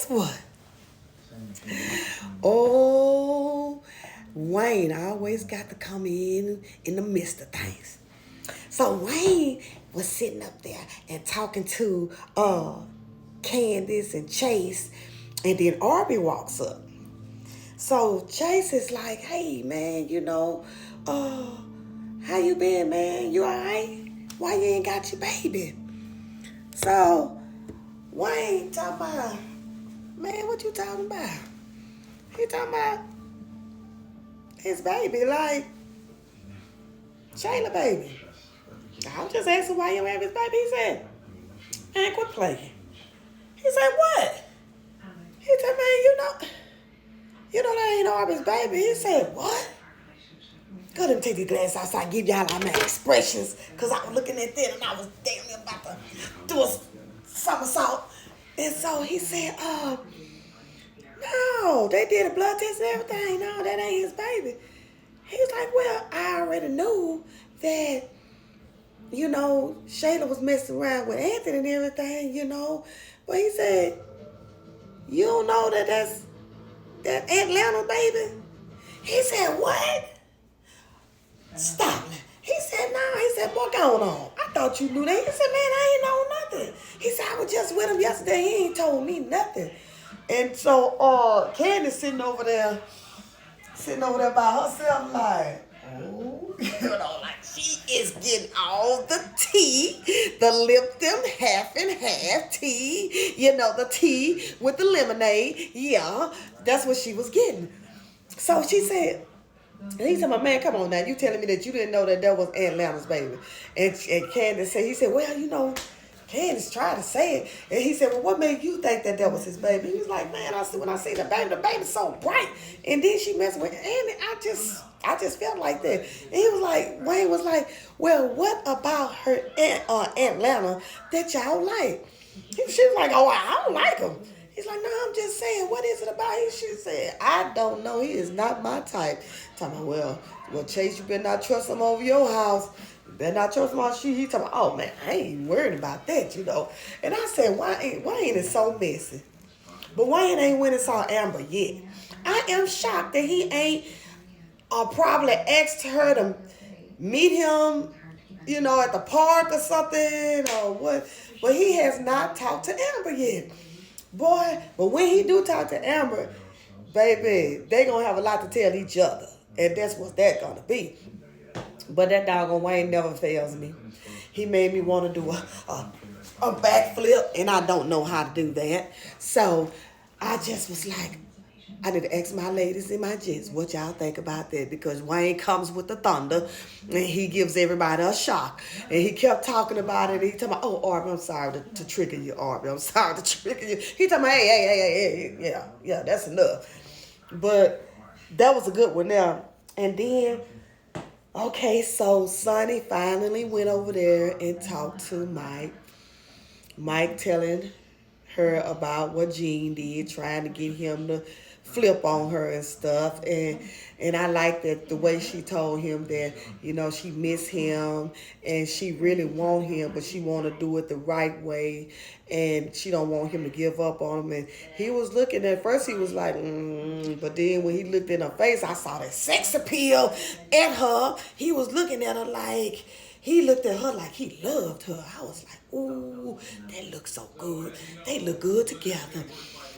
guess what? Oh, Wayne always got to come in the midst of things. So Wayne was sitting up there and talking to Candace and Chase, and then Arby walks up. So Chase is like, "Hey man, how you been, man? You alright? Why you ain't got your baby?" So Wayne talking about, "Man, what you talking about?" He talking about his baby, like Shayla baby. I was just asking why you have his baby. He said, "Man, quit playing." He said, "What?" He said, "Man, you know that ain't Arby's baby." He said, "What?" Go ahead and take these glasses outside, give y'all all my expressions, because I was looking at that and I was damn near about to do a somersault. And so he said, "No, they did a blood test and everything. No, that ain't his baby." He's like, "Well, I already knew that, Shayla was messing around with Anthony and everything. But he said, you don't know that Atlanta baby?" He said, "What?" "Stop it." He said, "No." He said, "What going on? I thought you knew that." He said, "Man, I ain't know nothing." He said, "I was just with him yesterday. He ain't told me nothing." And so Candace sitting over there by herself like, oh, like she is getting all the tea, the Lipton half and half tea, the tea with the lemonade. Yeah, that's what she was getting. So she said, and he said, "My man, come on now. You telling me that you didn't know that was Atlanta's baby?" And Candace said, he said, "Well, Candace tried to say it." And he said, "Well, what made you think that was his baby?" He was like, "Man, when I see the baby's so bright. And then she messed with Andy. I just felt like that." And Wayne was like, "Well, what about her Atlanta that y'all like?" She was like, "Oh, I don't like him." He's like, "No, I'm just saying, what is it about him?" She said, "I don't know. He is not my type." Talking about, well, Chase, you better not trust him over your house. You better not trust him on she. He talking about, "Oh man, I ain't worried about that. And I said, Wayne is so messy. But Wayne ain't went and saw Amber yet. I am shocked that he ain't probably asked her to meet him, at the park or something or what. But he has not talked to Amber yet. Boy, but when he do talk to Amber, baby, they gonna have a lot to tell each other. And that's what that gonna be. But that doggone Wayne never fails me. He made me want to do a backflip, and I don't know how to do that. So I just was like, I need to ask my ladies and my gents what y'all think about that, because Wayne comes with the thunder and he gives everybody a shock. And he kept talking about it. He talking about, "Oh, Arby, I'm sorry to trigger you, Arby. I'm sorry to trigger you." He talking about, hey, yeah, that's enough. But that was a good one now. And then, okay, so Sonny finally went over there and talked to Mike. Mike telling her about what Gene did, trying to get him to flip on her and stuff. And I like that the way she told him that, she miss him and she really want him, but she want to do it the right way, and she don't want him to give up on him. And he was looking at first, he was like, but then when he looked in her face, I saw that sex appeal at her. He was looking at her like, he looked at her like he loved her. I was like, ooh, they look so good. They look good together.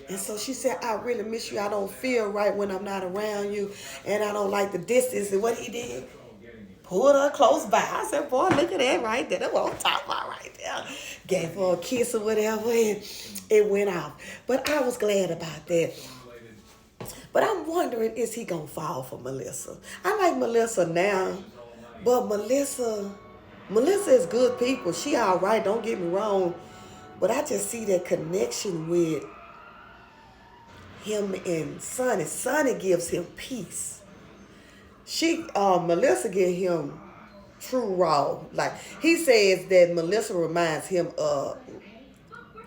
And so she said, "I really miss you. I don't feel right when I'm not around you. And I don't like the distance." And what he did, pulled her close by. I said, "Boy, look at that right there. That's what I'm talking about right there." Gave her a kiss or whatever, and it went off. But I was glad about that. But I'm wondering, is he going to fall for Melissa? I like Melissa now, but Melissa is good people. She all right, don't get me wrong. But I just see that connection with him and Sonny. Sonny gives him peace. Melissa gives him true raw. Like, he says that Melissa reminds him of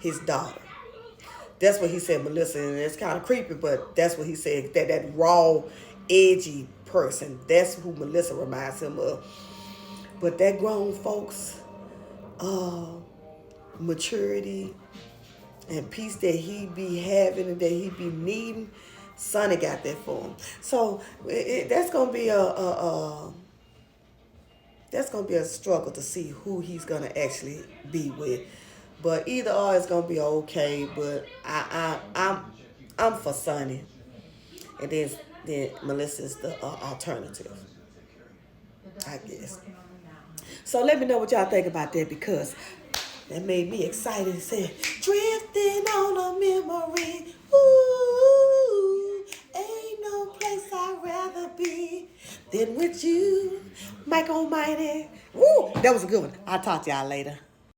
his daughter. That's what he said, Melissa, and it's kind of creepy, but that's what he said. That raw, edgy person. That's who Melissa reminds him of. But that grown folks, maturity, and peace that he be having and that he be needing, Sonny got that for him. So that's gonna be a struggle to see who he's gonna actually be with. But either or, it's gonna be okay. But I'm for Sonny, and then Melissa's the alternative, I guess. So let me know what y'all think about that because that made me excited. It said, drifting on a memory. Ooh, ain't no place I'd rather be than with you, Mike Almighty. Woo, that was a good one. I'll talk to y'all later.